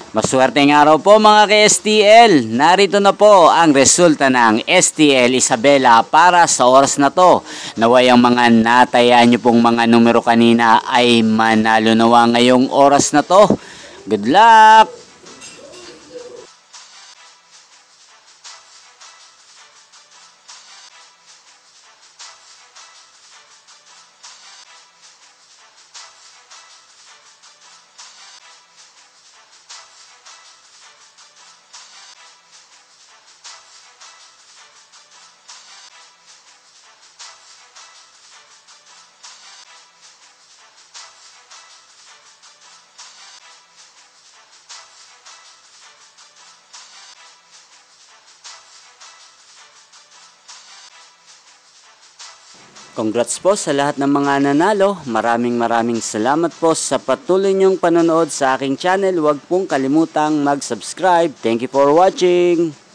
Maswerteng araw po mga ka-STL. Narito na po ang resulta ng STL Isabela para sa oras na to. Naway ang mga natayaan nyo pong mga numero kanina ay manalo nawa ngayong oras na to. Good luck! Congrats po sa lahat ng mga nanalo. Maraming salamat po sa patuloy niyong panonood sa aking channel. Huwag pong kalimutang mag-subscribe. Thank you for watching.